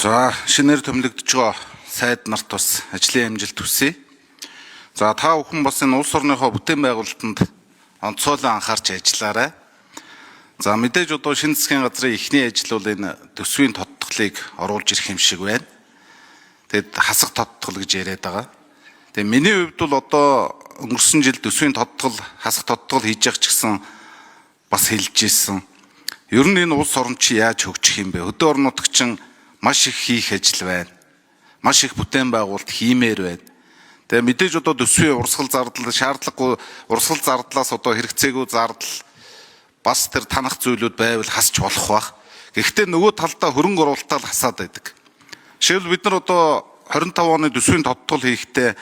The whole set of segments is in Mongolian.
За шинээр томилогдож байгаа сайд нарт бас ажлын амжилт хүсье. За та бүхэн бас энэ улс орныхоо бүтээн байгуулалтанд онцгойлон анхаарч ажиллаарай. За мэдээж одоо шинэ засгийн газрын эхний ажил бол энэ төсвийн тодтголыг оруулж ирэх юм шиг байна. Тэгэд хасах тодтгол гэж яриад байгаа. Тэгээ миний хувьд бол одоо өнгөрсөн жил төсвийн тодтгол хасах тодтгол хийж явах ч гэсэн бас хэлж ийсэн. Ер нь энэ улс орн чи яаж хөгжих юм бэ? Хөдөө орон нутаг чинь маш их хийх ажил байна. Маш их бүтээн байгуулалт хиймээр байна. Тэгээ мэдээж одоо төсвийн урсгал зардал шаардлагагүй урсгал зардлаас одоо хэрэгцээгүй зардал бас тэр танах зүйлүүд байвал хасч болох бах. Гэхдээ нөгөө талдаа хөрөнгө оруулалтаа л хасаад байдаг. Жишээлбэл бид нар одоо 25 оны төсвийн тодтгол хийхдээ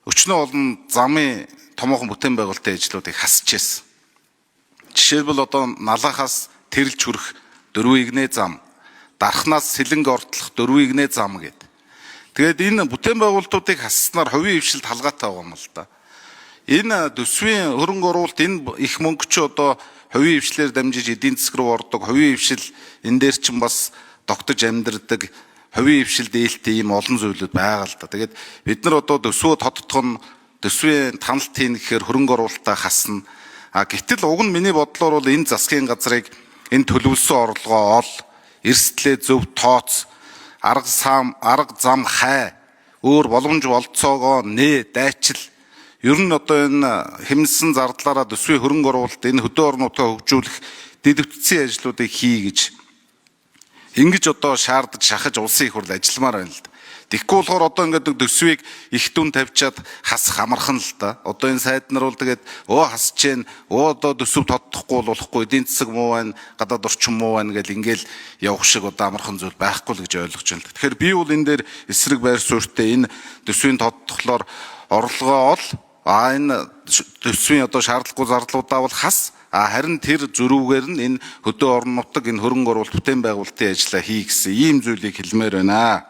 өчнөө олон замын томоохон бүтээн байгуулалтын ажлуудыг хасч ирсэн. Жишээлбэл одоо налахаас тэрэлж хүрэх 4 игнэ зам, дархнаас сэлэнг ортлох 4 игнэ зам гэдэг. Тэгээд энэ бүтээн байгуулалтуудыг хасснаар хувийн хвшилд халгаатай байгаа юм л да. Энэ төсвийн хөрөнгө оруулалт энэ их мөнгө чи одоо хувийн хвшлэр дамжиж эдийн засаг руу ордог. Хувийн хвшил энэ дээр чинь бас тогтож амьдардаг. Хувийн хвшилд ээлтэй ийм олон зүйлүүд байгаа л да. Тэгээд бид нар одоо төсвөө тодтгох нь төсвийн таналт хийн гэхээр хөрөнгө оруулалтаа хасна. Гэтэл уг нь миний бодлоор бол энэ засгийн газрыг энэ төлөвлөсөн орлогоо ол, эрсдлээ зөв тооц, арга зам хай, өөр боломж болцоогоо нээ дайчил. Ер нь одоо энэ хэмнэсэн зардлаараа төсвийн хөрөнгө оруулалт энэ хөдөө орнуудаа хөгжүүлэх дэд бүтцийн ажлуудыг хий гэж ингэж одоо шаардаж шахаж улсын их хурл ажилламаар байна л да. Тэгэхгүй болохоор одоо ингээд төсвийг их дүн тавьчаад хасах амархан л да. Одоо энэ сайд нар бол тэгээд хасж гэн одоо төсөв тодтохгүй болохгүй эдийн засаг муу байна, гадаад орчин муу байна гэл ингээл явах шиг одоо амархан зүйл байхгүй л гэж ойлгож байна. Тэгэхээр би бол энэ дээр эсрэг байр суурьтай энэ төсвийн тодтоглоор орлогоо ол энэ төсвийн одоо шаардлагагүй зардлуудаа бол хас харин тэр зөрүүгээр нь энэ хөдөө орон нутаг энэ хөрөнгө оруулалт бүтээн байгуулалтын ажлаа хий гэсэн ийм зүйлийг хэлмээр байна.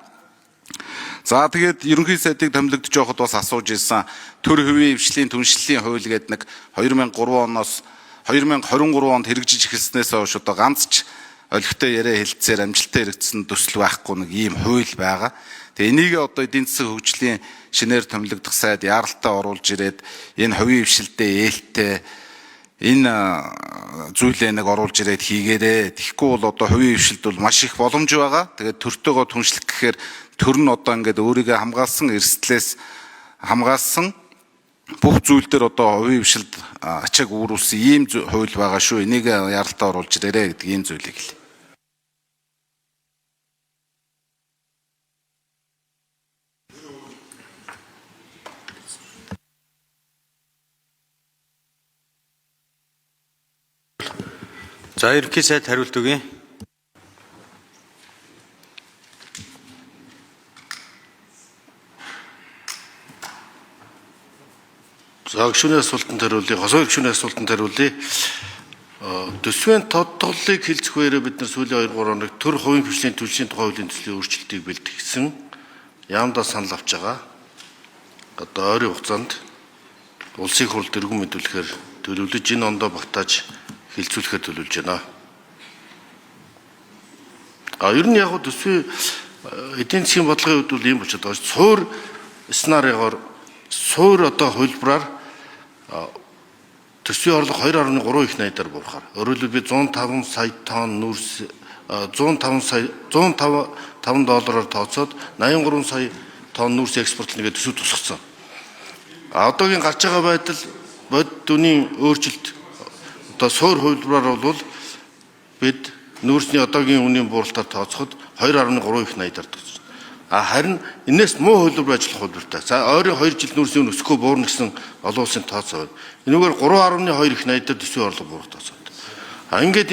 За тэгээд ерөнхий сайдыг томилогдож байхад бас асууж ирсэн төр хувийн хвшлийн түншлэлийн хууль гэдэг нэг 2003 оноос 2023 онд хэрэгжиж эхэлснээс хойш одоо ганц ч олигтой яриа хэлцээр амжилттай хэрэгжсэн төсөл байхгүй нэг ийм хууль байгаа. Тэгээ энийг одоо эдийн засаг хөгжлийн шинээр томилогдох сайд яаралтай оруулж ирээд энэ хувийн хвшилдээ ээлтэй энэ зүйлээ нэг оруулж ирээд хийгээрээ. Тэгэхгүй бол одоо хувийн хвшилд бол маш их боломж байгаа. Тэгээд төртөөгөө түншлэх гэхээр төр нь одоо ингээд өөрийгөө хамгаалсан эрсдлээс хамгаалсан бүх зүйл дээр одоо хувийн хвшилд ачааг үүрүүлсэн ийм хууль байгаа шүү. Энийг яаралтай оруулж ирээрээ гэдэг ийм зүйлийг хэлье. За ерөнхий сайд хариулт өгье. За гишүүний асуултанд хариулъя. Хосоо гишүүний асуултанд хариулъя. Төсвийн тодтголыг хэлцэхээрээ бид нар сүүлийн 2-3 хоног төр хувийн хвшлийн төлөвшлийн тухай хуулийн төслийн өөрчлөлтийг бэлтгэсэн яамдаа санал авч байгаа. Одоо ойрын хугацаанд улсын их хурл дэргэн мэдүүлэхээр төлөвлөж энэ ондоо багтааж хилцүүлэхээр төлөвлөж байна. Ер нь яг төсвийн эдийн засгийн бодлогын хувьд бол ийм болчиход байгаа. Суур сценарийгоор суур одоо хөлбраар төсвийн орлого 2.3 их найдаар буурахаар. Өөрөөр хэлбэл 105 сая тонн нүүрс 105 доллараар тооцоод 83 сая тонн нүүрс экспортлно гэдэг төсөв тусгацсан. Одоогийн гарч байгаа байдал бодит үнийн өөрчлөлт одоо суур хөлбраар бол бид нүүрсний одоогийн үнийн бууралтаар тооцоход 2.3 их найдаар тооцсон. Харин энэс муу хөлбөр ажиллах хөлбөртэй. За ойрын 2 жил нүүрсний үн өсөхгүй буурна гэсэн олон улсын тооцоо байна. Энэгээр 3.2 их найдаар төсвийн орлого буурах тооцоод. Ингээд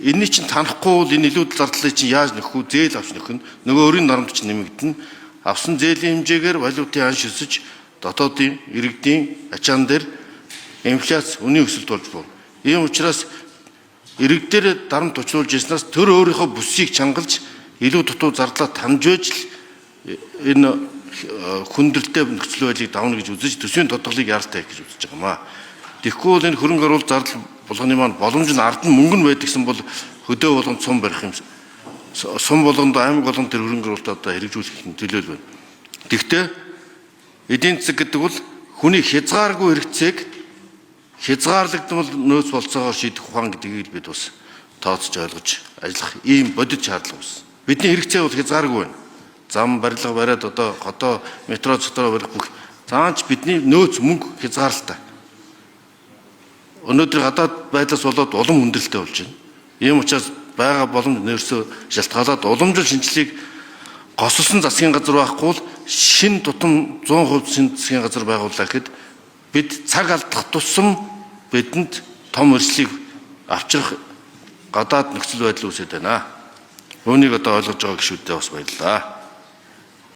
энэний чинь танахгүй бол энэ илүүд зардлыг чинь яаж нөхөх үү? Зээл авч нөхөн. Нөгөө өөрийн нормд чинь нэмэгдэнэ. Авсан зээлийн хэмжээгээр валютын анш өсөж дотоодын иргэдийн ачаан дээр инфляц үнийн өсөлт болж буурна. Ийм учраас иргэд дээр дарамт тушруулж ирснээс төр өөрийнхөө бүсийг чангалж илүү дутуу зардлаа тамж байж энэ хүндрэлтэй нөхцөл байдлыг давна гэж үзэж төсвийн тодтголыг яаралтай гэж үзэж байгаа юм аа. Тэгэхгүй бол энэ хөрөнгө оруулалт зардал болгоны маань боломж нь ард нь мөнгө нь байдагсан бол хөдөө болгонд сум барих юм сум болгонд аймаг болгонд тэр хөрөнгө оруулалт одоо хэрэгжүүлэх нь төлөөл байна. Тэгвэл эдийн засаг гэдэг бол хүний хязгааргүй хэрэгцээг хязгаарлагдмал нөөц болцоогоор шийдэх ухаан гэдгийг бид бас тооцож ойлгож ажиллах ийм бодит шаардлага байна. Бидний хэрэгцээ бол хязгааргүй байна. Зам барилга бариад одоо хотоо метро цотроо барих бүх цаанч бидний нөөц мөнгө хязгаарлалтай. Өнөөдөр гадаад байдлаас болоод улам хүндрэлтэй болж байна. Ийм учраас байгаа боломж нөөцөө шалтгаалаад уламжлал шинжилгээг госолсон засгийн газар байхгүй бол шин тутам 100% шин засгийн газар байгууллаа гэхэд бид цаг алдах тусам бидэнд том өршлийг авчрах гадаад нөхцөл байдал үүсэж байна. Үүнийг одоо ойлгож байгаа гишүүдээ бас баярлалаа.